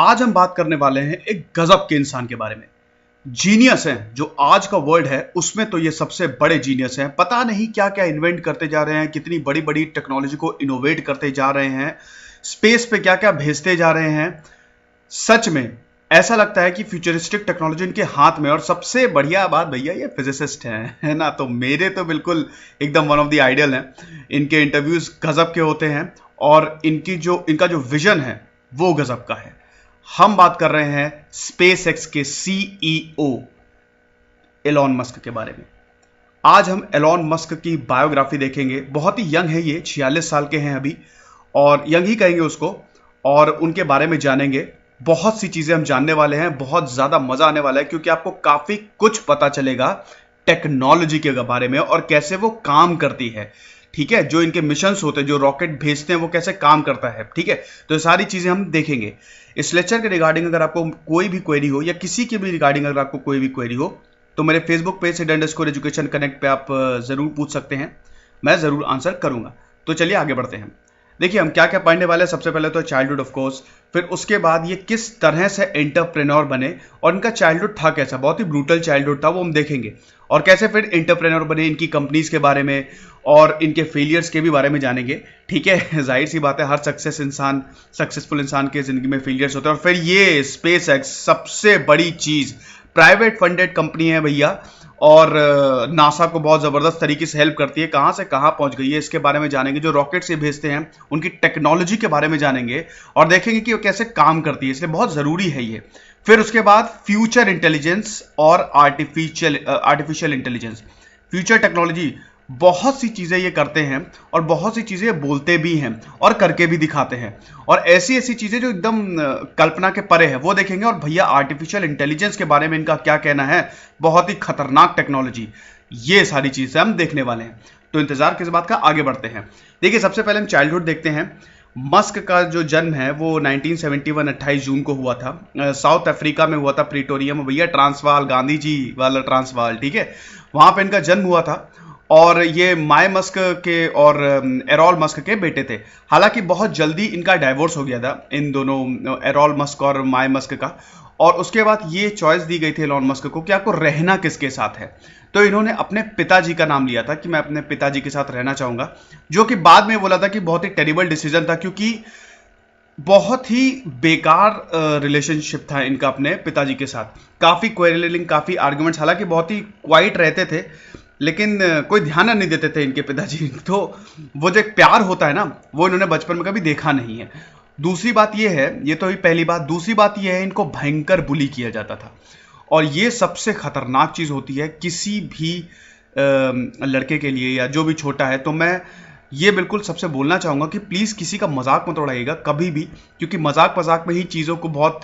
आज हम बात करने वाले हैं एक गजब के इंसान के बारे में। जीनियस हैं जो आज का वर्ल्ड है उसमें तो ये सबसे बड़े जीनियस हैं। पता नहीं क्या क्या इन्वेंट करते जा रहे हैं, कितनी बड़ी बड़ी टेक्नोलॉजी को इनोवेट करते जा रहे हैं, स्पेस पे क्या क्या भेजते जा रहे हैं। सच में ऐसा लगता है कि फ्यूचरिस्टिक टेक्नोलॉजी इनके हाथ में। और सबसे बढ़िया बात भैया ये फिजिसिस्ट हैं, है ना। तो मेरे तो बिल्कुल एकदम वन ऑफ द आइडियल हैं। इनके इंटरव्यूज गजब के होते हैं और इनका जो विजन है वो गजब का है। हम बात कर रहे हैं स्पेस एक्स के सीईओ एलॉन मस्क के बारे में। आज हम एलॉन मस्क की बायोग्राफी देखेंगे। बहुत ही यंग है ये, 46 साल के हैं अभी, और यंग ही कहेंगे उसको। और उनके बारे में जानेंगे, बहुत सी चीजें हम जानने वाले हैं। बहुत ज्यादा मजा आने वाला है क्योंकि आपको काफी कुछ पता चलेगा टेक्नोलॉजी के बारे में और कैसे वो काम करती है। ठीक है, जो इनके मिशंस होते हैं, जो रॉकेट भेजते हैं, वो कैसे काम करता है। ठीक है, तो ये सारी चीजें हम देखेंगे। इस लेक्चर के रिगार्डिंग अगर आपको कोई भी क्वेरी हो या किसी के भी रिगार्डिंग अगर आपको कोई भी क्वेरी हो तो मेरे फेसबुक पेज @education connect पे आप जरूर पूछ सकते हैं, मैं जरूर आंसर करूंगा। तो चलिए आगे बढ़ते हैं। देखिए हम क्या क्या पढ़ने वाले हैं। सबसे पहले तो चाइल्डहुड ऑफ कोर्स, फिर उसके बाद ये किस तरह से एंटरप्रेन्योर बने और इनका चाइल्डहुड था कैसा, बहुत ही ब्रूटल चाइल्डहुड था, वो हम देखेंगे। और कैसे फिर एंटरप्रेन्योर बने, इनकी कंपनीज के बारे में और इनके फेलियर्स के भी बारे में जानेंगे। ठीक है, जाहिर सी बात है हर सक्सेसफुल इंसान के जिंदगी में फेलियर्स होते हैं। और फिर ये स्पेस एक्स सबसे बड़ी चीज, प्राइवेट फंडेड कंपनी है भैया, और नासा को बहुत ज़बरदस्त तरीके से हेल्प करती है। कहाँ से कहाँ पहुँच गई है इसके बारे में जानेंगे। जो रॉकेट से भेजते हैं उनकी टेक्नोलॉजी के बारे में जानेंगे और देखेंगे कि वो कैसे काम करती है, इसलिए बहुत ज़रूरी है ये। फिर उसके बाद फ्यूचर इंटेलिजेंस और आर्टिफिशियल इंटेलिजेंस, फ्यूचर टेक्नोलॉजी, बहुत सी चीज़ें ये करते हैं और बहुत सी चीज़ें बोलते भी हैं और करके भी दिखाते हैं। और ऐसी ऐसी चीज़ें जो एकदम कल्पना के परे है वो देखेंगे। और भैया आर्टिफिशियल इंटेलिजेंस के बारे में इनका क्या कहना है, बहुत ही खतरनाक टेक्नोलॉजी, ये सारी चीज़ें हम देखने वाले हैं। तो इंतजार किस बात का, आगे बढ़ते हैं। देखिए सबसे पहले हम चाइल्डहुड देखते हैं। मस्क का जो जन्म है वो 1971 28 जून को हुआ था। साउथ अफ्रीका में हुआ था, प्रिटोरिया में भैया, ट्रांसवाल, गांधी जी वाला ट्रांसवाल। ठीक है, वहां पे इनका जन्म हुआ था। और ये माय मस्क के और एरोल मस्क के बेटे थे। हालांकि बहुत जल्दी इनका डाइवोर्स हो गया था, इन दोनों एरोल मस्क और माय मस्क का। और उसके बाद ये चॉइस दी गई थी एलॉन मस्क को कि आपको रहना किसके साथ है। तो इन्होंने अपने पिताजी का नाम लिया था कि मैं अपने पिताजी के साथ रहना चाहूंगा, जो कि बाद में बोला था कि बहुत ही टेरिबल डिसीजन था, क्योंकि बहुत ही बेकार रिलेशनशिप था इनका अपने पिताजी के साथ। काफी क्वेरलिंग, काफी आर्ग्यूमेंट्स, हालांकि बहुत ही क्वाइट रहते थे लेकिन कोई ध्यान नहीं देते थे इनके पिताजी। तो वो जो एक प्यार होता है ना, वो इन्होंने बचपन में कभी देखा नहीं है। दूसरी बात ये है, ये तो ही पहली बात। दूसरी बात ये है, इनको भयंकर बुली किया जाता था। और ये सबसे खतरनाक चीज होती है किसी भी लड़के के लिए या जो भी छोटा है। तो मैं ये बिल्कुल सबसे बोलना चाहूंगा कि प्लीज किसी का मजाक मत उड़ाइएगा कभी भी, क्योंकि मजाक मजाक में ही चीजों को बहुत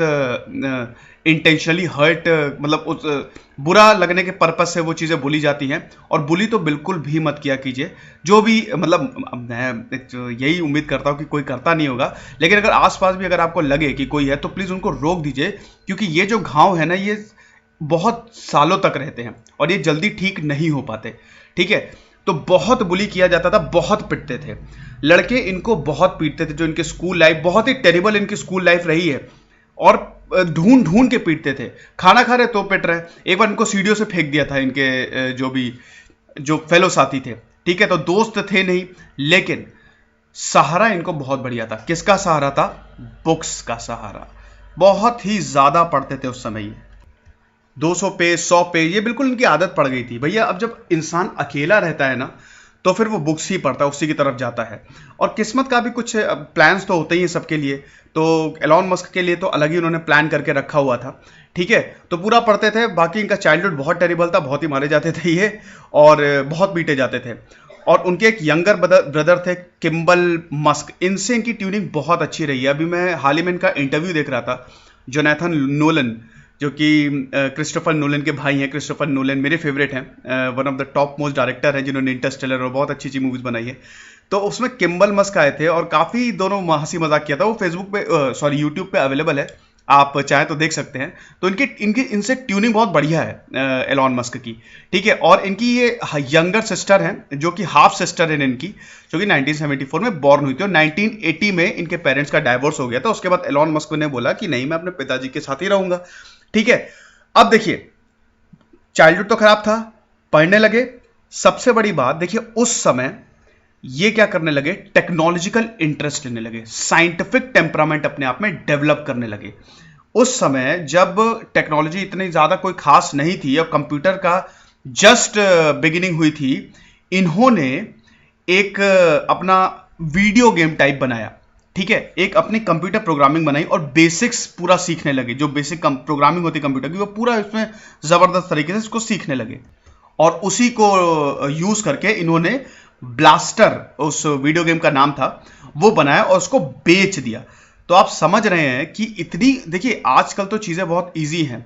इंटेंशनली हर्ट, मतलब उस बुरा लगने के पर्पज से वो चीजें बोली जाती हैं। और बुली तो बिल्कुल भी मत किया कीजिए। जो भी, मतलब मैं यही उम्मीद करता हूँ कि कोई करता नहीं होगा, लेकिन अगर आसपास भी अगर आपको लगे कि कोई है तो प्लीज उनको रोक दीजिए, क्योंकि ये जो घाव है ना, ये बहुत सालों तक रहते हैं और ये जल्दी ठीक नहीं हो पाते। ठीक है, तो बहुत बुली किया जाता था, बहुत पिटते थे लड़के, इनको बहुत पीटते थे। जो इनके स्कूल लाइफ, बहुत ही टेरिबल इनकी स्कूल लाइफ रही है। और ढूंढ ढूंढ के पीटते थे, खाना खा रहे तो पिट रहे। एक बार इनको सीढ़ियों से फेंक दिया था इनके जो फेलो साथी थे। ठीक है, तो दोस्त थे नहीं, लेकिन सहारा इनको बहुत बढ़िया था। किसका सहारा था? बुक्स का सहारा। बहुत ही ज्यादा पढ़ते थे उस समय, 200 पेज 100 पेज, ये बिल्कुल इनकी आदत पड़ गई थी भैया। अब जब इंसान अकेला रहता है ना, तो फिर वो बुक्स ही पढ़ता है, उसी की तरफ जाता है। और किस्मत का भी कुछ प्लान्स तो होते ही हैं सबके लिए। तो एलॉन मस्क के लिए तो अलग ही उन्होंने प्लान करके रखा हुआ था। ठीक है, तो पूरा पढ़ते थे। बाकी इनका चाइल्डहुड बहुत टेरिबल था, बहुत ही मारे जाते थे ये, और बहुत पीटे जाते थे। और उनके एक यंगर ब्रदर थे, किम्बल मस्क। इनसे इनकी ट्यूनिंग बहुत अच्छी रही है। अभी मैं हाल ही में इनका इंटरव्यू देख रहा था। जोनाथन नोलन, जो कि क्रिस्टोफर नोलन के भाई हैं। क्रिस्टोफर नोलन मेरे फेवरेट हैं, one of the top most director हैं, जिन्होंने इंटरस्टेलर और बहुत अच्छी अच्छी मूवीज बनाई है। तो उसमें किम्बल मस्क आए थे और काफ़ी दोनों हंसी मजाक किया था। वो फेसबुक पे, सॉरी यूट्यूब पे अवेलेबल है, आप चाहे तो देख सकते हैं। तो इनसे ट्यूनिंग बहुत बढ़िया है एलॉन मस्क की, ठीक है। और इनकी ये यंगर सिस्टर हैं, जो कि हाफ सिस्टर है इनकी, जो कि 1974 में बॉर्न हुई थी और 1980 में इनके पेरेंट्स का डाइवोर्स हो गया था। उसके बाद एलॉन मस्क ने बोला कि नहीं, मैं अपने पिताजी के साथ ही रहूंगा, ठीक है। अब देखिए, चाइल्डहुड तो खराब था, पढ़ने लगे। सबसे बड़ी बात देखिए, उस समय ये क्या करने लगे, टेक्नोलॉजिकल इंटरेस्ट लेने लगे, साइंटिफिक टेम्परामेंट अपने आप में डेवलप करने लगे। उस समय जब टेक्नोलॉजी इतनी ज्यादा कोई खास नहीं थी और कंप्यूटर का जस्ट बिगिनिंग हुई थी, इन्होंने एक अपना वीडियो गेम टाइप बनाया, ठीक है। एक अपनी कंप्यूटर प्रोग्रामिंग बनाई और बेसिक्स पूरा सीखने लगे। जो बेसिक प्रोग्रामिंग होती है कंप्यूटर की, वो पूरा इसमें जबरदस्त तरीके से इसको सीखने लगे और उसी को यूज करके इन्होंने ब्लास्टर, उस वीडियो गेम का नाम था, वो बनाया और उसको बेच दिया। तो आप समझ रहे हैं कि इतनी, देखिए आजकल तो चीजें बहुत इजी हैं,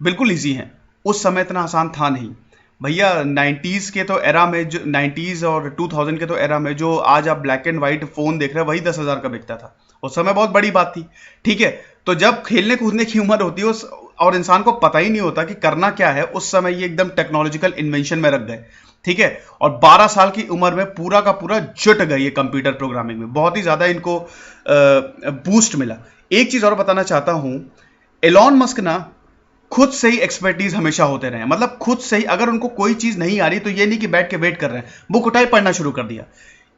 बिल्कुल इजी हैं, उस समय इतना आसान था नहीं भैया। 90s के तो एरा में, जो 90s और 2000 के तो एरा में, जो आज आप ब्लैक एंड व्हाइट फोन देख रहे हैं, वही 10,000 का बिकता था। उस समय बहुत बड़ी बात थी, ठीक है। तो जब खेलने कूदने की उम्र होती है और इंसान को पता ही नहीं होता कि करना क्या है, उस समय ये एकदम टेक्नोलॉजिकल इन्वेंशन में रख गए, ठीक है। और 12 साल की उम्र में पूरा का पूरा जुट गए ये कंप्यूटर प्रोग्रामिंग में, बहुत ही ज्यादा इनको बूस्ट मिला। एक चीज और बताना चाहता हूं, एलॉन मस्क ना खुद से ही एक्सपर्टीज हमेशा होते रहे, मतलब खुद से ही, अगर उनको कोई चीज नहीं आ रही तो ये नहीं कि बैठ के वेट कर रहे हैं, बुक उठाई पढ़ना शुरू कर दिया।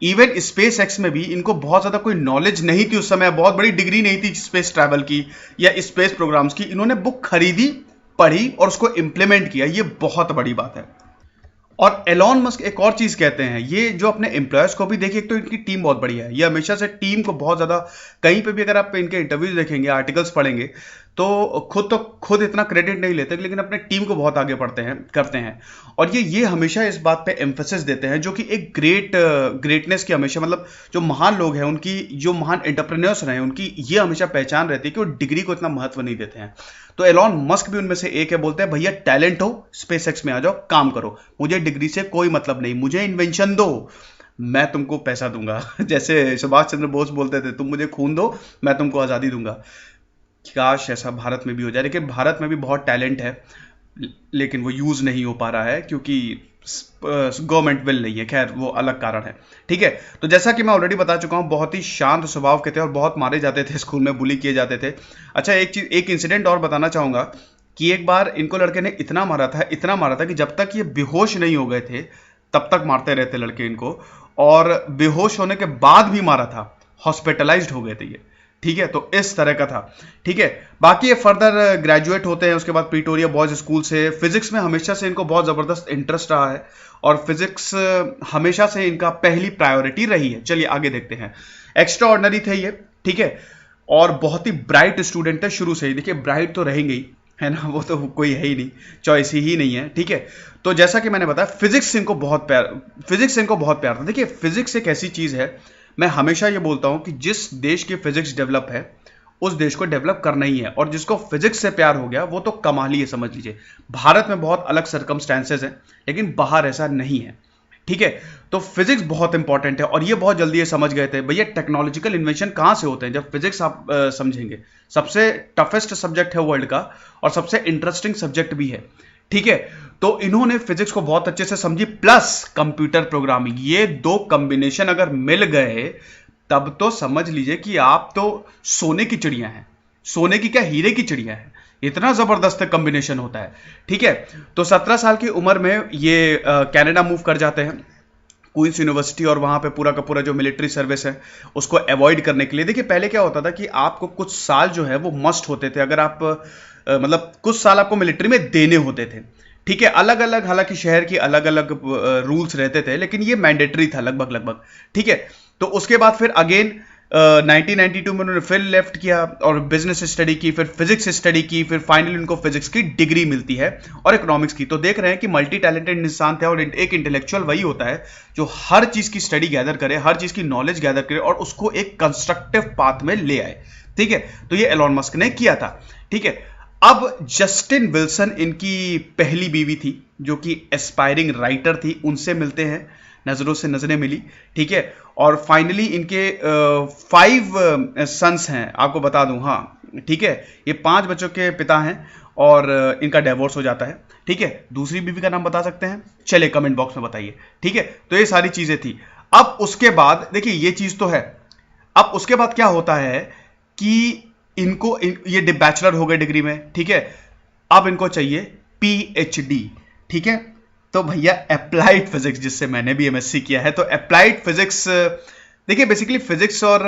इवन स्पेस एक्स में भी इनको बहुत ज्यादा कोई नॉलेज नहीं थी उस समय, बहुत बड़ी डिग्री नहीं थी स्पेस ट्रैवल की या स्पेस प्रोग्राम्स की। इन्होंने बुक खरीदी, पढ़ी और उसको इंप्लीमेंट किया, ये बहुत बड़ी बात है। और एलॉन मस्क एक और चीज कहते हैं, ये जो अपने एम्प्लॉयर्स को भी देखिए, एक तो इनकी टीम बहुत बढ़िया है, ये हमेशा से टीम को बहुत ज्यादा, कहीं पे भी अगर आप इनके इंटरव्यूज देखेंगे, आर्टिकल्स पढ़ेंगे, तो खुद इतना क्रेडिट नहीं लेते, लेकिन अपने टीम को बहुत आगे करते हैं। और ये हमेशा इस बात पे एम्फेसिस देते हैं, जो कि एक ग्रेटनेस की हमेशा, मतलब जो महान लोग हैं उनकी, जो महान एंटरप्रेन्योर्स रहे हैं उनकी, ये हमेशा पहचान रहती है कि वो डिग्री को इतना महत्व नहीं देते हैं। तो एलॉन मस्क भी उनमें से एक है, बोलते हैं भैया टैलेंट हो, स्पेसएक्स में आ जाओ, काम करो, मुझे डिग्री से कोई मतलब नहीं, मुझे इन्वेंशन दो, मैं तुमको पैसा दूंगा। जैसे सुभाष चंद्र बोस बोलते थे, तुम मुझे खून दो, मैं तुमको आजादी दूंगा। काश ऐसा भारत में भी हो जाए, लेकिन भारत में भी बहुत टैलेंट है, लेकिन वो यूज नहीं हो पा रहा है क्योंकि गवर्नमेंट विल नहीं है। खैर वो अलग कारण है, ठीक है। तो जैसा कि मैं ऑलरेडी बता चुका हूं, बहुत ही शांत स्वभाव के थे और बहुत मारे जाते थे, स्कूल में बुली किए जाते थे। अच्छा, एक इंसिडेंट और बताना चाहूंगा कि एक बार इनको लड़के ने इतना मारा था कि जब तक ये बेहोश नहीं हो गए थे तब तक मारते रहते लड़के इनको, और बेहोश होने के बाद भी मारा था, हॉस्पिटलाइज्ड हो गए थे ये, ठीक है। तो इस तरह का था, ठीक है। बाकी ये फर्दर ग्रेजुएट होते हैं उसके बाद प्रीटोरिया बॉयज स्कूल से। फिजिक्स में हमेशा से इनको बहुत जबरदस्त इंटरेस्ट रहा है और फिजिक्स हमेशा से इनका पहली प्रायोरिटी रही है। चलिए आगे देखते हैं। एक्स्ट्रा ऑर्डिनरी थे ये, ठीक है, और बहुत ही ब्राइट स्टूडेंट है शुरू से ही। देखिए ब्राइट तो रहेंगे ही, है ना, वो तो कोई है ही नहीं, चॉइस ही नहीं है, ठीक है। तो जैसा कि मैंने बताया, फिजिक्स इनको बहुत प्यार था। देखिए फिजिक्स एक ऐसी चीज है, मैं हमेशा ये बोलता हूं कि जिस देश की फिजिक्स डेवलप है उस देश को डेवलप करना ही है, और जिसको फिजिक्स से प्यार हो गया वो तो कमाल ही है, समझ लीजिए। भारत में बहुत अलग सर्कमस्टेंसेस हैं, लेकिन बाहर ऐसा नहीं है, ठीक है। तो फिजिक्स बहुत इंपॉर्टेंट है और ये बहुत जल्दी ये समझ गए थे भैया टेक्नोलॉजिकल इन्वेंशन कहां से होते हैं, जब फिजिक्स आप समझेंगे। सबसे टफेस्ट सब्जेक्ट है वर्ल्ड का और सबसे इंटरेस्टिंग सब्जेक्ट भी है, ठीक है। तो इन्होंने फिजिक्स को बहुत अच्छे से समझी, प्लस कंप्यूटर प्रोग्रामिंग, ये दो कॉम्बिनेशन अगर मिल गए तब तो समझ लीजिए कि आप तो सोने की चिड़िया हैं, सोने की क्या, हीरे की चिड़िया है, इतना जबरदस्त कॉम्बिनेशन होता है, ठीक है। तो 17 साल की उम्र में ये कनाडा मूव कर जाते हैं, क्वींस यूनिवर्सिटी, और वहां पे पूरा का पूरा जो मिलिट्री सर्विस है उसको अवॉइड करने के लिए। देखिए पहले क्या होता था कि आपको कुछ साल जो है वो मस्ट होते थे, अगर आप मतलब कुछ साल आपको मिलिट्री में देने होते थे, ठीक है। अलग अलग, हालांकि शहर की अलग अलग रूल्स रहते थे, लेकिन ये मैंडेटरी था लगभग, ठीक है। तो उसके बाद फिर अगेन 1992 में उन्होंने फिर लेफ्ट किया और बिजनेस स्टडी की, फिर फिजिक्स स्टडी की, फिर फाइनली उनको फिजिक्स की डिग्री मिलती है और इकोनॉमिक्स की। तो देख रहे हैं कि मल्टी टैलेंटेड इंसान थे, और एक इंटेलेक्चुअल वही होता है जो हर चीज की स्टडी गैदर करे, हर चीज की नॉलेज गैदर करे और उसको एक कंस्ट्रक्टिव पाथ में ले आए, ठीक है। तो ये एलॉन मस्क ने किया था, ठीक है। अब जस्टिन विल्सन इनकी पहली बीवी थी, जो कि एस्पायरिंग राइटर थी, उनसे मिलते हैं, नजरों से नजरें मिली, ठीक है। और फाइनली इनके 5 सन्स हैं, आपको बता दूं, हाँ ठीक है, ये 5 बच्चों के पिता हैं और इनका डिवोर्स हो जाता है। ठीक है, दूसरी बीवी का नाम बता सकते हैं? चलिए कमेंट बॉक्स में बताइए। ठीक है, तो ये सारी चीजें थी। अब उसके बाद देखिए ये चीज तो है, अब उसके बाद क्या होता है कि ये बैचलर हो गए डिग्री में। ठीक है, अब इनको चाहिए पीएचडी। ठीक है, तो भैया अप्लाइड फिजिक्स, जिससे मैंने भी एमएससी किया है, तो अप्लाइड फिजिक्स देखिए बेसिकली फिजिक्स और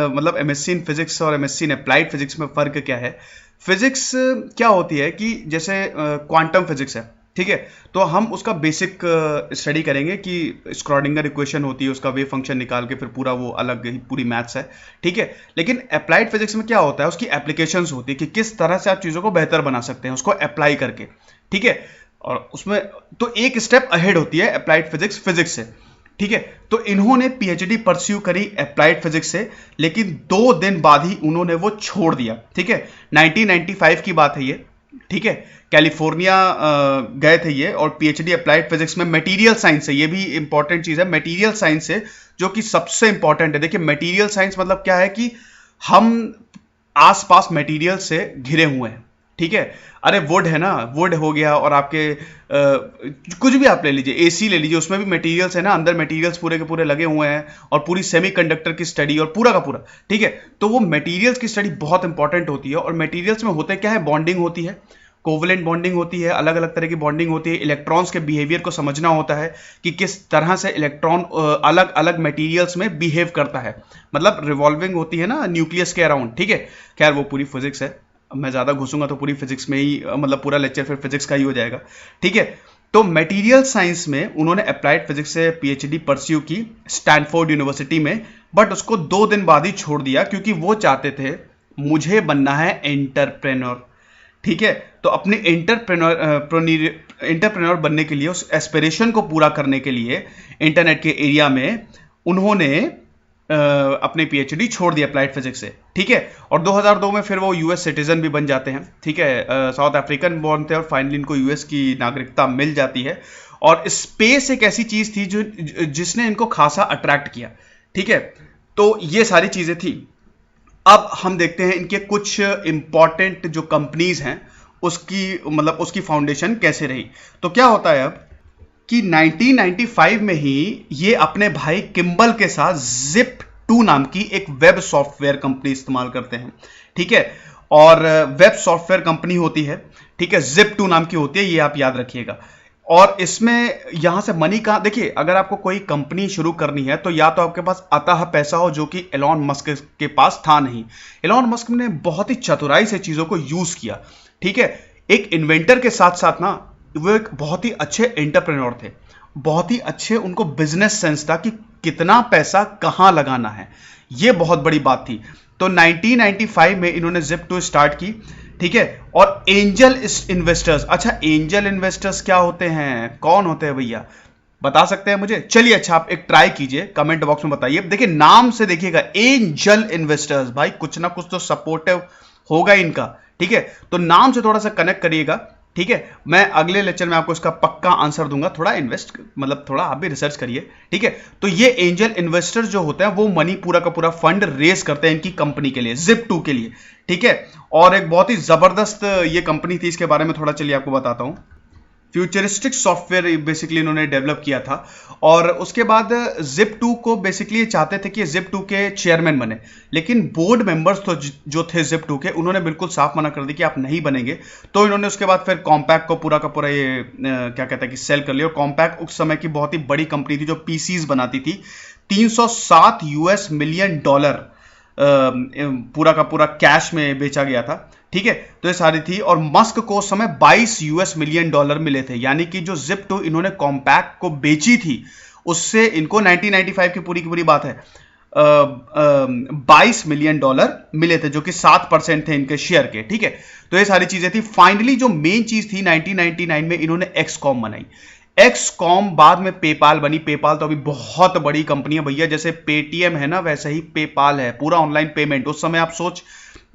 मतलब एमएससी इन फिजिक्स और एमएससी इन अप्लाइड फिजिक्स में फर्क क्या है। फिजिक्स क्या होती है कि जैसे क्वांटम फिजिक्स है, ठीक है, तो हम उसका बेसिक स्टडी करेंगे कि स्क्रॉडिंगर इक्वेशन होती है, उसका वेव फंक्शन निकाल के फिर पूरा वो अलग ही पूरी मैथ्स है। ठीक है, लेकिन अप्लाइड फिजिक्स में क्या होता है, उसकी एप्लीकेशंस होती है कि किस तरह से आप चीज़ों को बेहतर बना सकते हैं उसको अप्लाई करके। ठीक है, और उसमें तो एक स्टेप अहेड होती है अप्लाइड फिजिक्स फिजिक्स से। ठीक है, तो इन्होंने पीएचडी परस्यू करी अप्लाइड फिजिक्स से, लेकिन 2 दिन बाद ही उन्होंने वो छोड़ दिया। ठीक है, 1995 की बात है ये। ठीक है, कैलिफोर्निया गए थे ये, और पीएचडी अप्लाइड फिजिक्स में मटेरियल साइंस से, ये भी इंपॉर्टेंट चीज है, मटेरियल साइंस से, जो कि सबसे इंपॉर्टेंट है। देखिए मटेरियल साइंस मतलब क्या है कि हम आसपास मटेरियल से घिरे हुए हैं। ठीक है, अरे वुड है ना, वुड हो गया, और आपके कुछ भी आप ले लीजिए, एसी ले लीजिए, उसमें भी मटेरियल्स है ना, अंदर मटेरियल्स पूरे के पूरे लगे हुए हैं, और पूरी सेमीकंडक्टर की स्टडी और पूरा का पूरा। ठीक है, तो वो मटेरियल्स की स्टडी बहुत इंपॉर्टेंट होती है, और मटेरियल्स में होते क्या है, बॉन्डिंग होती है, कोवलेंट बॉन्डिंग होती है, अलग अलग तरह की बॉन्डिंग होती है, इलेक्ट्रॉन्स के बिहेवियर को समझना होता है कि किस तरह से इलेक्ट्रॉन अलग अलग मटेरियल्स में बिहेव करता है, मतलब रिवॉल्विंग होती है ना न्यूक्लियस के अराउंड। ठीक है, खैर वो पूरी फिजिक्स है, मैं ज्यादा घुसूंगा तो पूरी फिजिक्स में ही मतलब पूरा लेक्चर फिर फिजिक्स का ही हो जाएगा। ठीक है, तो मटेरियल साइंस में उन्होंने अप्लाइड फिजिक्स से पीएचडी परस्यू की स्टैनफोर्ड यूनिवर्सिटी में, बट उसको 2 दिन बाद ही छोड़ दिया, क्योंकि वो चाहते थे मुझे बनना है एंटरप्रेन्योर। ठीक है, तो अपने एंटरप्रेन्योर बनने के लिए, उस एस्पिरेशन को पूरा करने के लिए इंटरनेट के एरिया में उन्होंने अपने पीएचडी छोड़ दिया अप्लाइड फिजिक्स से। ठीक है, और 2002 में फिर वो यूएस सिटीजन भी बन जाते हैं। ठीक है, साउथ अफ्रीकन बॉर्न थे, और फाइनली इनको यूएस की नागरिकता मिल जाती है। और स्पेस एक ऐसी चीज थी जो जिसने इनको खासा अट्रैक्ट किया। ठीक है, तो ये सारी चीजें थी। अब हम देखते हैं इनके कुछ इंपॉर्टेंट जो कंपनीज हैं उसकी मतलब उसकी फाउंडेशन कैसे रही। तो क्या होता है अब कि 1995 में ही ये अपने भाई किम्बल के साथ Zip2 नाम की एक वेब सॉफ्टवेयर कंपनी इस्तेमाल करते हैं। ठीक है, और वेब सॉफ्टवेयर कंपनी होती है, ठीक है, Zip2 नाम की होती है, ये आप याद रखिएगा। और इसमें यहां से मनी का देखिए, अगर आपको कोई कंपनी शुरू करनी है तो या तो आपके पास अथाह पैसा हो, जो कि एलॉन मस्क के पास था नहीं। एलॉन मस्क ने बहुत ही चतुराई से चीजों को यूज किया। ठीक है, एक इन्वेंटर के साथ साथ ना वो एक बहुत ही अच्छे एंटरप्रेन्योर थे, बहुत ही अच्छे उनको बिजनेस सेंस था कि कितना पैसा कहां लगाना है, ये बहुत बड़ी बात थी। तो 1995 में इन्होंने Zip2 स्टार्ट की। ठीक है, और एंजल इन्वेस्टर्स, अच्छा एंजल इन्वेस्टर्स क्या होते हैं, कौन होते हैं भैया, बता सकते हैं मुझे? चलिए अच्छा आप एक ट्राई कीजिए, कमेंट बॉक्स में बताइए। देखिए नाम से देखिएगा एंजल इन्वेस्टर्स, भाई कुछ ना कुछ तो सपोर्टिव होगा इनका। ठीक है, तो नाम से थोड़ा सा कनेक्ट करिएगा। ठीक है, मैं अगले लेक्चर में आपको इसका पक्का आंसर दूंगा, थोड़ा इन्वेस्ट मतलब थोड़ा आप भी रिसर्च करिए। ठीक है, तो ये एंजल इन्वेस्टर्स जो होते हैं वो मनी पूरा का पूरा फंड रेज करते हैं इनकी कंपनी के लिए, Zip2 के लिए। ठीक है, और एक बहुत ही जबरदस्त ये कंपनी थी, इसके बारे में थोड़ा चलिए आपको बताता हूं। फ्यूचरिस्टिक सॉफ्टवेयर बेसिकली इन्होंने डेवलप किया था, और उसके बाद Zip2 को बेसिकली चाहते थे कि Zip2 के चेयरमैन बने, लेकिन बोर्ड मेंबर्स तो जो थे Zip2 के, उन्होंने बिल्कुल साफ मना कर दिया कि आप नहीं बनेंगे। तो इन्होंने उसके बाद फिर कॉम्पैक को पूरा का पूरा ये क्या कहता है कि सेल कर लिया। और कॉम्पैक उस समय की बहुत ही बड़ी कंपनी थी जो पीसीज बनाती थी। 307 यूएस मिलियन डॉलर पूरा का पूरा कैश में बेचा गया था। ठीक है, तो ये सारी थी, और मस्क को उस समय 22 यूएस मिलियन डॉलर मिले थे, यानी कि जो Zip2 इन्होंने कॉम्पैक्ट को बेची थी उससे इनको 1995 की पूरी बात है 22 मिलियन डॉलर मिले थे, जो कि 7% थे इनके शेयर के। ठीक है, तो ये सारी चीजें थी। फाइनली जो मेन चीज थी 1999 में इन्होंने एक्सकॉम बनाई। एक्सकॉम बाद में पेपाल बनी। पेपाल तो अभी बहुत बड़ी कंपनी है भैया, जैसे पेटीएम है ना वैसे ही पेपाल है, पूरा ऑनलाइन पेमेंट। उस समय आप सोच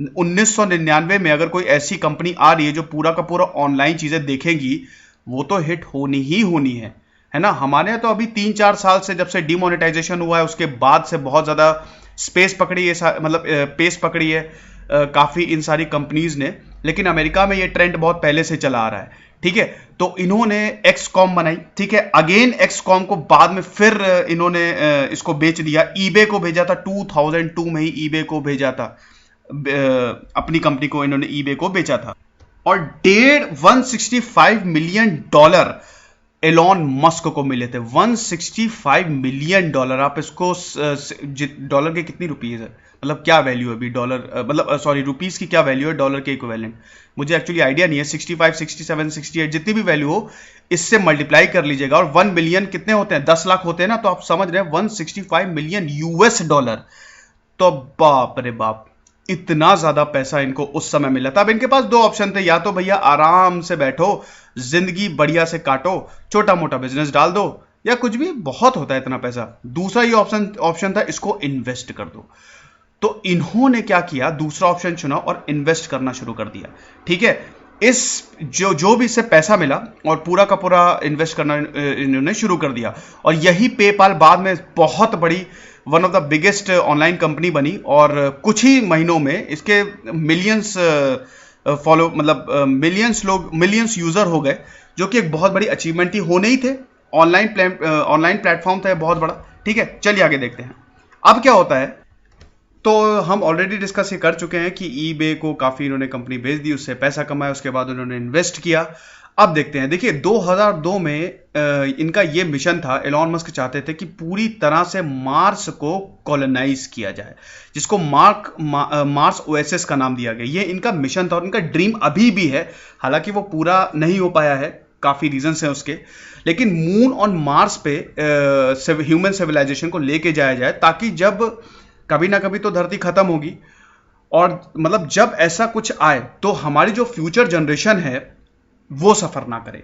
1999 में अगर कोई ऐसी कंपनी आ रही है जो पूरा का पूरा ऑनलाइन चीजें देखेगी, वो तो हिट होनी ही होनी है ना। हमारे यहाँ तो अभी 3-4 साल से जब से डिमोनेटाइजेशन हुआ है उसके बाद से बहुत ज्यादा स्पेस पकड़ी है, मतलब पेस पकड़ी है। काफी इन सारी कंपनीज ने, लेकिन अमेरिका में ये ट्रेंड बहुत पहले से चला आ रहा है। ठीक है, तो इन्होंने एक्सकॉम बनाई। ठीक है, अगेन एक्सकॉम को बाद में फिर इन्होंने इसको बेच दिया, ईबे को भेजा था 2002 में ही ईबे को भेजा था, अपनी कंपनी को इन्होंने ईबे को बेचा था। और $165 मिलियन एलॉन मस्क को मिले थे। $165 मिलियन, आप इसको डॉलर के कितनी रुपीज है, मतलब क्या वैल्यू है अभी डॉलर, मतलब सॉरी रुपीस की क्या वैल्यू है डॉलर के इक्विवेलेंट, मुझे एक्चुअली आइडिया नहीं है। 65, 67, 68 जितनी भी वैल्यू हो इससे मल्टीप्लाई कर लीजिएगा, और 1 मिलियन कितने होते हैं, 10 लाख होते हैं ना, तो आप समझ रहे हैं $165 मिलियन US। तो बाप रे बाप, इतना ज्यादा पैसा इनको उस समय मिला था। अब इनके पास दो ऑप्शन थे, या तो भैया आराम से बैठो, जिंदगी बढ़िया से काटो, छोटा मोटा बिजनेस डाल दो, या कुछ भी, बहुत होता है इतना पैसा। दूसरा ये ऑप्शन था, इसको इन्वेस्ट कर दो। तो इन्होंने क्या किया, दूसरा ऑप्शन चुना और इन्वेस्ट करना शुरू कर दिया। ठीक है, इस जो भी इससे पैसा मिला और पूरा का पूरा इन्वेस्ट करना इन्होंने शुरू कर दिया, और यही पेपाल बाद में बहुत बड़ी, one of the biggest online company बनी, और कुछ ही महीनों में इसके मिलियंस मिलियंस यूजर हो गए, जो कि एक बहुत बड़ी अचीवमेंट ही होने ही थे। ऑनलाइन प्लेटफॉर्म था बहुत बड़ा। ठीक है, चलिए आगे देखते हैं अब क्या होता है। तो हम ऑलरेडी डिस्कस ये कर चुके हैं कि ईबे को काफी इन्होंने कंपनी बेच दी, उससे पैसा कमाया, उसके बाद उन्होंने इन्वेस्ट किया। अब देखते हैं, देखिए 2002 में इनका ये मिशन था, एलॉन मस्क चाहते थे कि पूरी तरह से मार्स को कॉलोनाइज किया जाए, जिसको मार्स ओएसएस का नाम दिया गया। ये इनका मिशन था और इनका ड्रीम अभी भी है, हालांकि वो पूरा नहीं हो पाया है, काफी रीजंस हैं उसके, लेकिन मून और मार्स पे ह्यूमन सिविलाइजेशन को लेके जाया जाए, ताकि जब कभी ना कभी तो धरती खत्म होगी, और मतलब जब ऐसा कुछ आए तो हमारी जो फ्यूचर जनरेशन है वो सफर ना करे,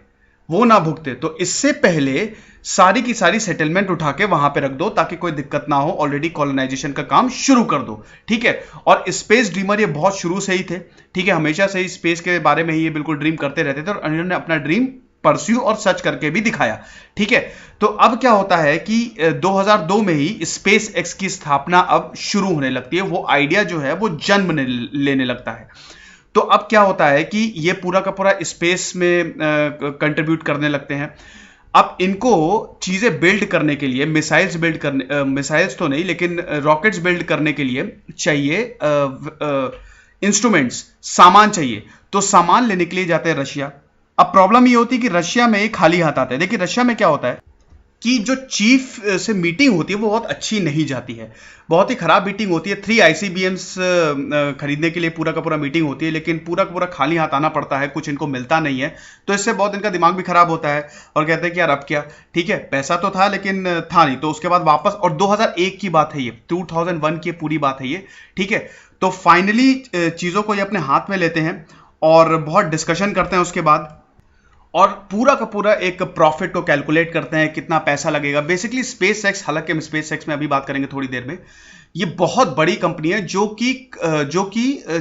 वो ना भुगते। तो इससे पहले सारी की सारी सेटलमेंट उठा के वहां पे रख दो, ताकि कोई दिक्कत ना हो, ऑलरेडी कॉलोनाइजेशन का काम शुरू कर दो। ठीक है, और स्पेस ड्रीमर ये बहुत शुरू से ही थे। ठीक है, हमेशा से ही स्पेस के बारे में ही ये बिल्कुल ड्रीम करते रहते थे, और इन्होंने अपना ड्रीम परस्यू और सर्च करके भी दिखाया। ठीक है, तो अब क्या होता है कि 2002 में ही स्पेस एक्स की स्थापना अब शुरू होने लगती है, वो आइडिया जो है वो जन्म लेने लगता है। तो अब क्या होता है कि ये पूरा का पूरा स्पेस में कंट्रीब्यूट करने लगते हैं। अब इनको चीजें बिल्ड करने के लिए, मिसाइल्स तो नहीं, लेकिन रॉकेट्स बिल्ड करने के लिए चाहिए इंस्ट्रूमेंट्स, सामान चाहिए। तो सामान लेने के लिए जाते हैं रशिया। अब प्रॉब्लम ये होती है कि रशिया में खाली हाथ आते हैं। देखिए रशिया में क्या होता है कि जो चीफ से मीटिंग होती है वो बहुत अच्छी नहीं जाती है, बहुत ही खराब मीटिंग होती है। 3 ICBMs खरीदने के लिए पूरा का पूरा मीटिंग होती है, लेकिन पूरा का पूरा खाली हाथ आना पड़ता है, कुछ इनको मिलता नहीं है। तो इससे बहुत इनका दिमाग भी खराब होता है और कहते हैं कि यार अब क्या। ठीक है, पैसा तो था लेकिन था नहीं, तो उसके बाद वापस, और 2001 की बात है ये, 2001 की पूरी बात है ये। ठीक है, तो फाइनली चीजों को ये अपने हाथ में लेते हैं और बहुत डिस्कशन करते हैं उसके बाद, और पूरा का पूरा एक प्रॉफिट को कैलकुलेट करते हैं, कितना पैसा लगेगा। बेसिकली स्पेस एक्स, हालांकि हम स्पेस एक्स में अभी बात करेंगे थोड़ी देर में, ये बहुत बड़ी कंपनी है जो कि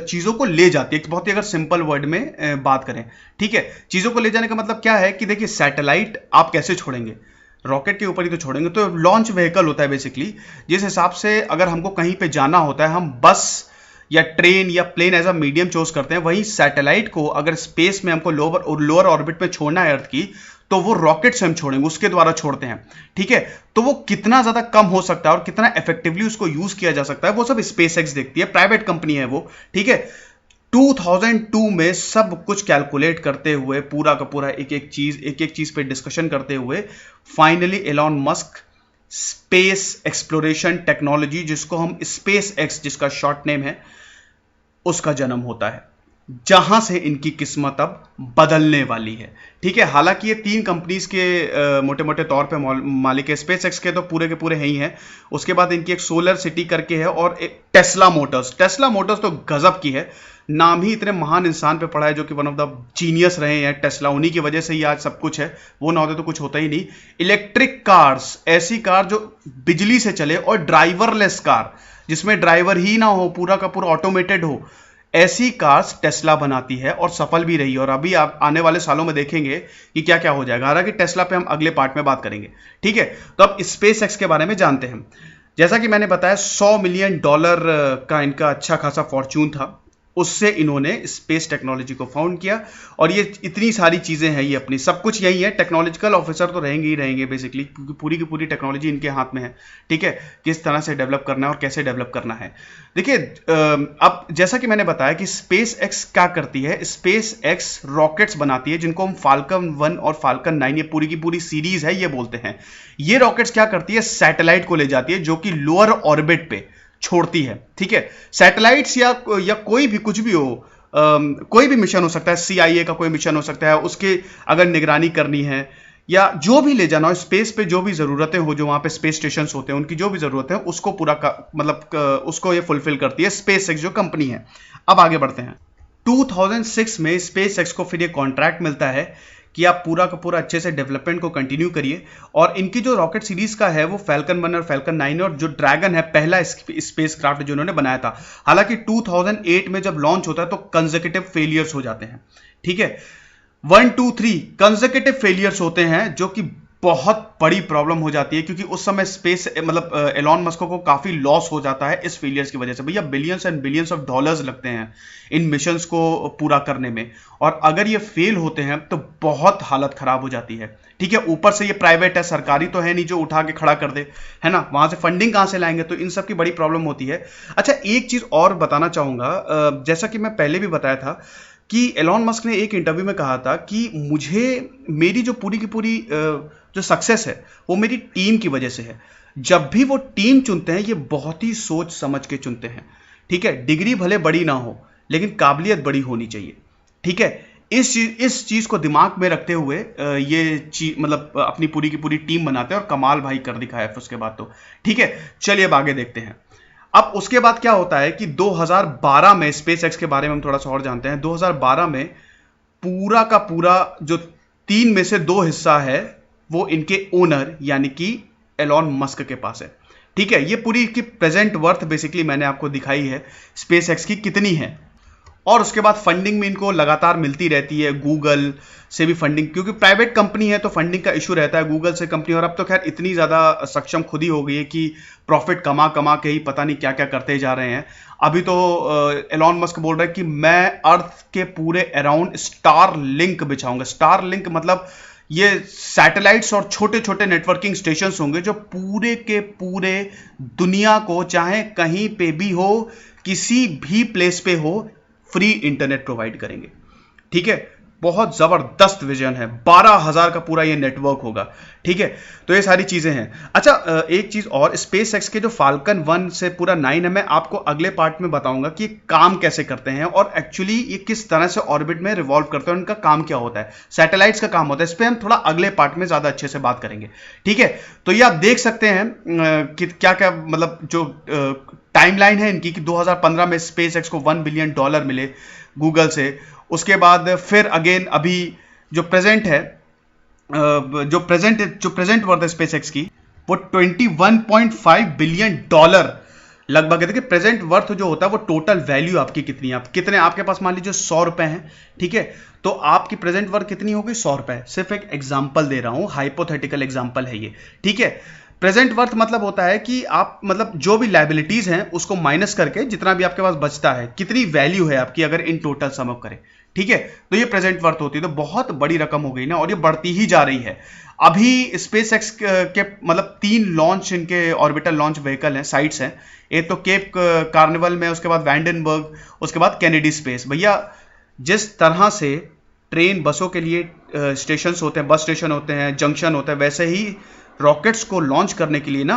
चीजों को ले जाती है। बहुत ही अगर सिंपल वर्ड में बात करें, ठीक है, चीजों को ले जाने का मतलब क्या है कि देखिए सैटेलाइट आप कैसे छोड़ेंगे, रॉकेट के ऊपर ही तो छोड़ेंगे। तो लॉन्च व्हीकल होता है बेसिकली, जिस हिसाब से अगर हमको कहीं पे जाना होता है, हम बस या ट्रेन या plane as a medium choose करते हैं, वहीं सैटेलाइट को अगर स्पेस में हमको लोअर ऑर्बिट में छोड़ना है अर्थ की, तो वो रॉकेट से हम छोड़ेंगे, उसके द्वारा छोड़ते हैं। ठीक है, तो वो कितना ज्यादा कम हो सकता है और कितना इफेक्टिवली उसको यूज किया जा सकता है, वो सब स्पेस एक्स देखती है, प्राइवेट कंपनी है वो। ठीक है, 2002 में सब कुछ कैलकुलेट करते हुए, पूरा का पूरा एक एक चीज पे डिस्कशन करते हुए, finally Elon Musk space exploration technology, जिसको हम स्पेस एक्स, जिसका शॉर्ट नेम है, उसका जन्म होता है, जहां से इनकी किस्मत अब बदलने वाली है। ठीक है, हालांकि ये 3 कंपनीज के मोटे मोटे तौर पे मालिक है। स्पेस एक्स के तो पूरे के पूरे ही हैं, उसके बाद इनकी एक सोलर सिटी करके है, और एक टेस्ला मोटर्स तो गजब की है, नाम ही इतने महान इंसान पे पड़ा है, जो कि वन ऑफ द जीनियस रहे हैं टेस्ला, उन्हीं की वजह से ही आज सब कुछ है, वो ना होते तो कुछ होता ही नहीं। इलेक्ट्रिक कार्स, ऐसी कार जो बिजली से चले, और ड्राइवरलेस कार, जिसमें ड्राइवर ही ना हो, पूरा का पूरा ऑटोमेटेड हो, ऐसी कार्स टेस्ला बनाती है और सफल भी रही है। और अभी आप आने वाले सालों में देखेंगे कि क्या क्या हो जाएगा, हालांकि टेस्ला पे हम अगले पार्ट में बात करेंगे। ठीक है, तो अब स्पेस एक्स के बारे में जानते हैं। जैसा कि मैंने बताया, $100 मिलियन का इनका अच्छा खासा फॉर्च्यून था, उससे इन्होंने स्पेस टेक्नोलॉजी को फाउंड किया। और ये इतनी सारी चीजें हैं, ये अपनी सब कुछ यही है। टेक्नोलॉजिकल ऑफिसर तो रहेंगे ही रहेंगे बेसिकली, क्योंकि पूरी की पूरी टेक्नोलॉजी इनके हाथ में है। ठीक है, किस तरह से डेवलप करना है और कैसे डेवलप करना है। देखिए, अब जैसा कि मैंने बताया कि स्पेस एक्स क्या करती है, स्पेस एक्स रॉकेट्स बनाती है जिनको हम फाल्कन 1 और फाल्कन 9, ये पूरी की पूरी सीरीज है, ये बोलते हैं। ये रॉकेट्स क्या करती है, सैटेलाइट को ले जाती है जो कि लोअर ऑर्बिट पे छोड़ती है। ठीक है, सैटेलाइट्स या कोई भी कुछ भी हो, कोई भी मिशन हो सकता है, CIA का कोई मिशन हो सकता है, उसके अगर निगरानी करनी है या जो भी ले जाना हो स्पेस पे, जो भी जरूरतें हो, जो वहां पे स्पेस स्टेशन होते हैं, उनकी जो भी जरूरत है उसको मतलब उसको ये फुलफिल करती है स्पेस एक्स जो कंपनी है। अब आगे बढ़ते हैं। 2006 में स्पेस एक्स को फिर ये कॉन्ट्रैक्ट मिलता है कि आप पूरा का पूरा अच्छे से डेवलपमेंट को कंटिन्यू करिए। और इनकी जो रॉकेट सीरीज का है वो फैल्कन 1 और फैल्कन 9 और जो ड्रैगन है पहला स्पेस क्राफ्ट जो उन्होंने बनाया था। हालांकि 2008 में जब लॉन्च होता है तो कंसेक्यूटिव फेलियर्स हो जाते हैं। ठीक है, 1 2 3 कंसेक्यूटिव फेलियर्स होते हैं जो कि बहुत बड़ी प्रॉब्लम हो जाती है, क्योंकि उस समय स्पेस मतलब एलॉन मस्क को काफी लॉस हो जाता है इस फेलियर्स की वजह से। भैया billions and billions of dollars लगते हैं इन मिशंस को पूरा करने में, और अगर ये फेल होते हैं तो बहुत हालत खराब हो जाती है। ठीक है, ऊपर से ये प्राइवेट है, सरकारी तो है नहीं जो उठा के खड़ा कर दे, है ना, वहां से फंडिंग कहां से लाएंगे, तो इन सब की बड़ी प्रॉब्लम होती है। अच्छा, एक चीज और बताना चाहूंगा, जैसा कि मैं पहले भी बताया था कि एलॉन मस्क ने एक इंटरव्यू में कहा था कि मुझे मेरी जो पूरी की पूरी जो सक्सेस है वो मेरी टीम की वजह से है। जब भी वो टीम चुनते हैं ये बहुत ही सोच समझ के चुनते हैं। ठीक है, डिग्री भले बड़ी ना हो लेकिन काबिलियत बड़ी होनी चाहिए। ठीक है, इस चीज को दिमाग में रखते हुए ये चीज मतलब अपनी पूरी की पूरी टीम बनाते हैं और कमाल भाई कर दिखाया है उसके बाद तो। ठीक है, चलिए अब आगे देखते हैं। अब उसके बाद क्या होता है कि 2012 में स्पेस एक्स के बारे में हम थोड़ा सा और जानते हैं। 2012 में पूरा का पूरा जो 3 में से 2 हिस्सा है वो इनके ओनर यानी कि एलॉन मस्क के पास है। ठीक है, ये पूरी की प्रेजेंट वर्थ बेसिकली मैंने आपको दिखाई है स्पेस एक्स की कितनी है। और उसके बाद फंडिंग में इनको लगातार मिलती रहती है, गूगल से भी फंडिंग, क्योंकि प्राइवेट कंपनी है तो फंडिंग का इशू रहता है गूगल से कंपनी। और अब तो खैर इतनी ज़्यादा सक्षम खुद ही हो गई है कि प्रॉफिट कमा कमा के ही पता नहीं क्या क्या करते जा रहे हैं। अभी तो एलॉन मस्क बोल रहा है कि मैं अर्थ के पूरे अराउंड स्टार लिंक बिछाऊंगा। स्टार लिंक मतलब ये सैटेलाइट्स और छोटे छोटे नेटवर्किंग स्टेशन होंगे जो पूरे के पूरे दुनिया को, चाहे कहीं पे भी हो, किसी भी प्लेस पे हो, फ्री इंटरनेट प्रोवाइड करेंगे। ठीक है, बहुत जबरदस्त विजन है, 12,000 का पूरा ये नेटवर्क होगा। ठीक है, तो ये सारी चीजें हैं। अच्छा, एक चीज और, स्पेस एक्स के जो फाल्कन 1 से पूरा 9 है, मैं आपको अगले पार्ट में बताऊंगा कि काम कैसे करते हैं और एक्चुअली ये किस तरह से ऑर्बिट में रिवॉल्व करते हैं, उनका काम क्या होता है, सैटेलाइट्स का काम होता है। इस पर हम थोड़ा अगले पार्ट में ज्यादा अच्छे से बात करेंगे। ठीक है, तो ये आप देख सकते हैं कि क्या क्या मतलब जो टाइमलाइन है इनकी कि 2015 में स्पेस एक्स को $1 बिलियन मिले गूगल से। उसके बाद फिर अगेन अभी जो प्रेजेंट है, जो प्रेजेंट वर्थ है स्पेस एक्स की वो $21.5 बिलियन लगभग है। देखिए प्रेजेंट वर्थ जो होता है वो टोटल वैल्यू आपकी कितनी है, आप कितने आपके पास मान लीजिए 100 रुपए हैं। ठीक है, तो आपकी प्रेजेंट वर्थ कितनी होगी, 100 रुपए। सिर्फ एक एग्जांपल दे रहा हूं, हाइपोथेटिकल एग्जांपल है ये। ठीक है, प्रेजेंट वर्थ मतलब होता है कि आप मतलब जो भी लायबिलिटीज हैं उसको माइनस करके जितना भी आपके पास बचता है, कितनी वैल्यू है आपकी अगर इन टोटल सम अप करें। ठीक है, तो ये प्रेजेंट वर्थ होती है। तो बहुत बड़ी रकम हो गई ना, और ये बढ़ती ही जा रही है। अभी स्पेस एक्स के मतलब 3 लॉन्च इनके ऑर्बिटल लॉन्च व्हीकल हैं, साइट्स हैं। एक तो केप कार्निवल में, उसके बाद वैंडनबर्ग, उसके बाद कैनेडी स्पेस। भैया जिस तरह से ट्रेन बसों के लिए स्टेशन होते हैं, बस स्टेशन होते हैं, जंक्शन होता है, वैसे ही रॉकेट्स को लॉन्च करने के लिए ना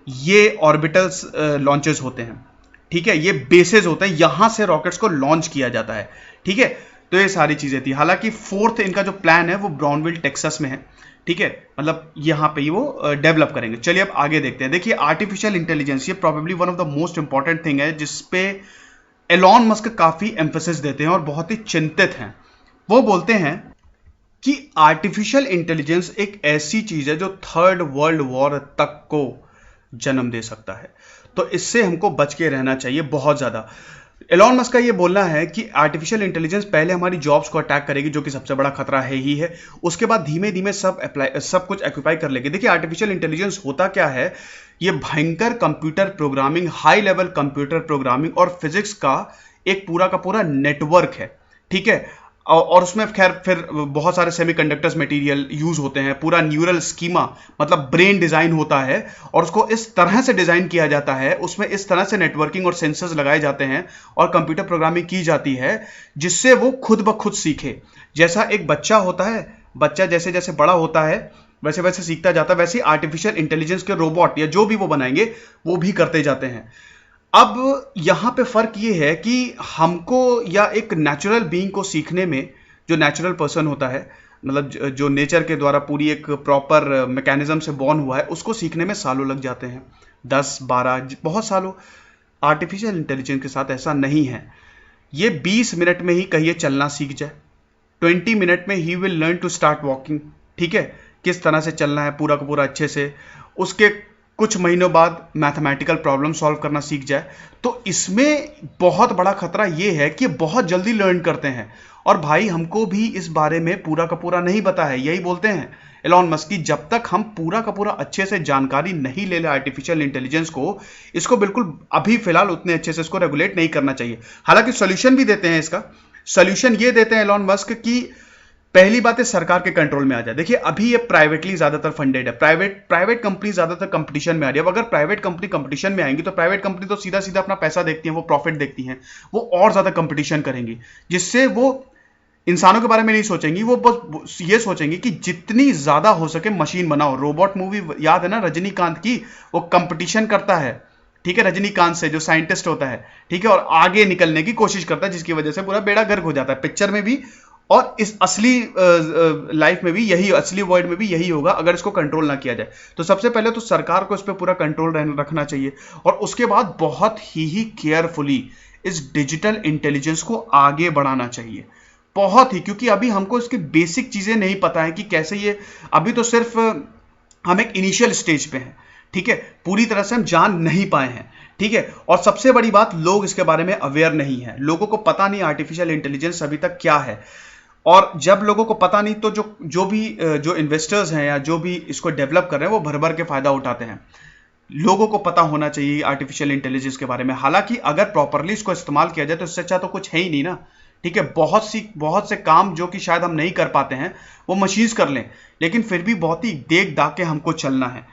ये ऑर्बिटल्स लॉन्चेस होते हैं। ठीक है, ये बेसेस होते हैं, यहां से रॉकेट्स को लॉन्च किया जाता है। ठीक है, तो ये सारी चीजें थी। हालांकि 4th इनका जो प्लान है वो ब्राउनविल टेक्सास में है। ठीक है, मतलब यहां पे ही वो डेवलप करेंगे। चलिए अब आगे देखते हैं। देखिए आर्टिफिशियल इंटेलिजेंस ये probably one of the most important thing है जिसपे एलॉन मस्क काफी एम्फेसिस देते हैं और बहुत ही चिंतित हैं। वो बोलते हैं कि आर्टिफिशियल इंटेलिजेंस एक ऐसी चीज है जो 3rd वर्ल्ड वॉर तक को जन्म दे सकता है, तो इससे हमको बच के रहना चाहिए बहुत ज्यादा। एलॉन मस्क का ये बोलना है कि आर्टिफिशियल इंटेलिजेंस पहले हमारी जॉब्स को अटैक करेगी, जो कि सबसे बड़ा खतरा है ही है। उसके बाद धीमे धीमे सब कुछ ऑक्यूपाई कर लेगी। देखिए आर्टिफिशियल इंटेलिजेंस होता क्या है, ये भयंकर computer programming, high level computer programming और फिजिक्स का एक पूरा का पूरा नेटवर्क है, ठीक है। और उसमें खैर फिर बहुत सारे सेमीकंडक्टर्स मटेरियल यूज होते हैं, पूरा न्यूरल स्कीमा मतलब ब्रेन डिजाइन होता है और उसको इस तरह से डिजाइन किया जाता है, उसमें इस तरह से नेटवर्किंग और सेंसर्स लगाए जाते हैं और कंप्यूटर प्रोग्रामिंग की जाती है जिससे वो खुद ब खुद सीखे। जैसा एक बच्चा होता है, बच्चा जैसे जैसे बड़ा होता है वैसे वैसे सीखता जाता है, वैसे ही आर्टिफिशियल इंटेलिजेंस के रोबोट या जो भी वो बनाएंगे वो भी करते जाते हैं। अब यहां पे फर्क ये है कि हमको या एक नेचुरल बीइंग को सीखने में, जो नेचुरल पर्सन होता है मतलब जो नेचर के द्वारा पूरी एक प्रॉपर मैकेनिज्म से बॉर्न हुआ है, उसको सीखने में सालों लग जाते हैं, 10-12 बहुत सालों। आर्टिफिशियल इंटेलिजेंस के साथ ऐसा नहीं है। ये 20 मिनट में ही कहिए चलना सीख जाए, 20 मिनट में ही will learn to start walking, ठीक है, किस तरह से चलना है पूरा का पूरा अच्छे से। उसके कुछ महीनों बाद मैथमेटिकल प्रॉब्लम सॉल्व करना सीख जाए। तो इसमें बहुत बड़ा खतरा यह है कि बहुत जल्दी लर्न करते हैं। और भाई हमको भी इस बारे में पूरा का पूरा नहीं पता है, यही बोलते हैं एलॉन मस्क की, जब तक हम पूरा का पूरा अच्छे से जानकारी नहीं ले ले आर्टिफिशियल इंटेलिजेंस को, इसको बिल्कुल अभी फिलहाल उतने अच्छे से इसको रेगुलेट नहीं करना चाहिए। हालांकि सोल्यूशन भी देते हैं, इसका सोल्यूशन ये देते हैं एलॉन मस्क की पहली बात है सरकार के कंट्रोल में आ जाए। देखिए अभी ये प्राइवेटली ज्यादातर फंडेड है, प्राइवेट कंपनी ज्यादातर कंपटीशन में आ रही है। अगर प्राइवेट कंपनी कंपटीशन में आएंगी तो प्राइवेट कंपनी तो सीधा सीधा अपना पैसा देखती है, वो प्रॉफिट देखती हैं, वो और ज्यादा कंपटीशन करेंगी, जिससे वो इंसानों के बारे में नहीं सोचेंगी, वो बस ये सोचेंगी कि जितनी ज्यादा हो सके मशीन बनाओ। रोबोट मूवी याद है ना रजनीकांत की, वो कंपटीशन करता है, ठीक है, रजनीकांत से जो साइंटिस्ट होता है, ठीक है, और आगे निकलने की कोशिश करता है, जिसकी वजह से पूरा बेड़ा गर्क हो जाता है। पिक्चर में भी और इस असली लाइफ में भी यही, असली वर्ल्ड में भी यही होगा अगर इसको कंट्रोल ना किया जाए। तो सबसे पहले तो सरकार को इस पर पूरा कंट्रोल रखना चाहिए और उसके बाद बहुत ही केयरफुली इस डिजिटल इंटेलिजेंस को आगे बढ़ाना चाहिए, बहुत ही, क्योंकि अभी हमको इसकी बेसिक चीजें नहीं पता है कि कैसे ये, अभी तो सिर्फ हम एक इनिशियल स्टेज पे हैं, ठीक है, पूरी तरह से हम जान नहीं पाए हैं, ठीक है। और सबसे बड़ी बात, लोग इसके बारे में अवेयर नहीं है, लोगों को पता नहीं आर्टिफिशियल इंटेलिजेंस अभी तक क्या है। और जब लोगों को पता नहीं तो जो इन्वेस्टर्स हैं या जो भी इसको डेवलप कर रहे हैं वो भर भर के फायदा उठाते हैं। लोगों को पता होना चाहिए आर्टिफिशियल इंटेलिजेंस के बारे में। हालांकि अगर प्रॉपरली इसको इस्तेमाल किया जाए तो इससे अच्छा तो कुछ है ही नहीं ना, ठीक है। बहुत से काम जो कि शायद हम नहीं कर पाते हैं वो मशीन्स कर लें, लेकिन फिर भी बहुत ही देख दाग के हमको चलना है।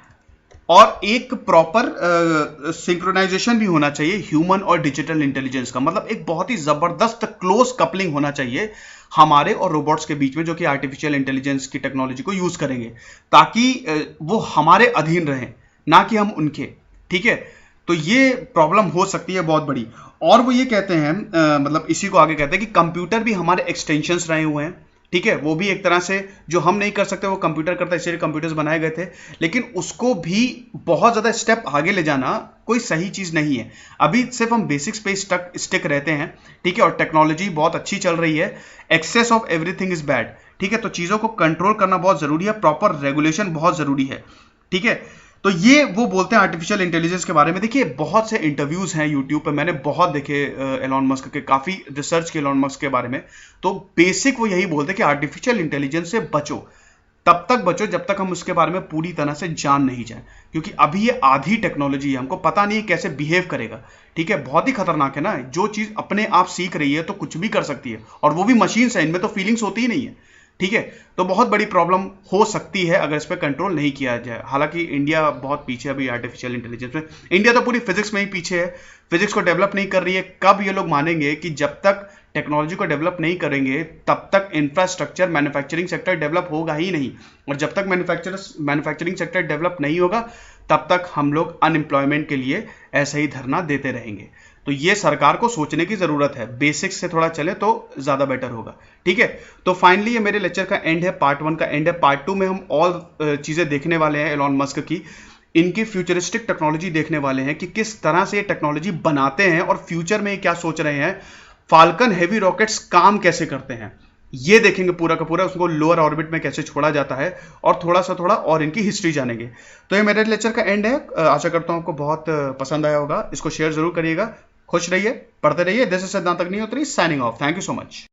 और एक प्रॉपर सिंक्रोनाइजेशन भी होना चाहिए ह्यूमन और डिजिटल इंटेलिजेंस का, मतलब एक बहुत ही जबरदस्त क्लोज कपलिंग होना चाहिए हमारे और रोबोट्स के बीच में, जो कि आर्टिफिशियल इंटेलिजेंस की टेक्नोलॉजी को यूज करेंगे, ताकि वो हमारे अधीन रहें ना कि हम उनके, ठीक है। तो ये प्रॉब्लम हो सकती है बहुत बड़ी। और वो ये कहते हैं मतलब इसी को आगे कहते हैं कि कंप्यूटर भी हमारे एक्सटेंशंस रहे हुए हैं, ठीक है, वो भी एक तरह से जो हम नहीं कर सकते वो कंप्यूटर करता है, इसलिए कंप्यूटर्स बनाए गए थे। लेकिन उसको भी बहुत ज्यादा स्टेप आगे ले जाना कोई सही चीज नहीं है। अभी सिर्फ हम बेसिक्स पे स्टिक रहते हैं, ठीक है, और टेक्नोलॉजी बहुत अच्छी चल रही है। Excess of everything is bad, ठीक है, तो चीजों को कंट्रोल करना बहुत जरूरी है, प्रॉपर रेगुलेशन बहुत जरूरी है, ठीक है। तो ये वो बोलते हैं आर्टिफिशियल इंटेलिजेंस के बारे में। देखिए बहुत से इंटरव्यूज हैं यूट्यूब पे, मैंने बहुत देखे एलॉन मस्क के, काफी रिसर्च के एलॉन मस्क के बारे में। तो बेसिक वो यही बोलते हैं कि आर्टिफिशियल इंटेलिजेंस से बचो, तब तक बचो जब तक हम उसके बारे में पूरी तरह से जान नहीं जाए, क्योंकि अभी ये आधी टेक्नोलॉजी है, हमको पता नहीं है कैसे बिहेव करेगा, ठीक है। बहुत ही खतरनाक है ना, जो चीज अपने आप सीख रही है तो कुछ भी कर सकती है, और वो भी मशीन है, इनमें तो फीलिंग्स होती ही नहीं है, ठीक है। तो बहुत बड़ी प्रॉब्लम हो सकती है अगर इस पर कंट्रोल नहीं किया जाए। हालांकि इंडिया बहुत पीछे है अभी आर्टिफिशियल इंटेलिजेंस में, इंडिया तो पूरी फिजिक्स में ही पीछे है, फिजिक्स को डेवलप नहीं कर रही है। कब ये लोग मानेंगे कि जब तक टेक्नोलॉजी को डेवलप नहीं करेंगे तब तक इंफ्रास्ट्रक्चर, मैन्युफैक्चरिंग सेक्टर डेवलप होगा ही नहीं, और जब तक मैन्युफैक्चरिंग सेक्टर डेवलप नहीं होगा तब तक हम लोग अनएम्प्लॉयमेंट के लिए ऐसे ही धरना देते रहेंगे। तो ये सरकार को सोचने की जरूरत है, बेसिक्स से थोड़ा चले तो ज्यादा बेटर होगा, ठीक है। तो फाइनली ये मेरे लेक्चर का एंड है, पार्ट 1 का एंड है। पार्ट 2 में हम और चीजें देखने वाले हैं एलॉन मस्क की, इनकी फ्यूचरिस्टिक टेक्नोलॉजी देखने वाले हैं कि किस तरह से ये टेक्नोलॉजी बनाते हैं और फ्यूचर में क्या सोच रहे हैं, फाल्कन हेवी रॉकेट्स काम कैसे करते हैं ये देखेंगे पूरा का पूरा, उसको लोअर ऑर्बिट में कैसे छोड़ा जाता है, और थोड़ा और इनकी हिस्ट्री जानेंगे। तो ये मेरे लेक्चर का एंड है, आशा करता हूं आपको बहुत पसंद आया होगा। इसको शेयर जरूर करिएगा, खुश रहिए, पढ़ते रहिए। दिस इज सिद्धांत Agnihotri signing off, thank you so much.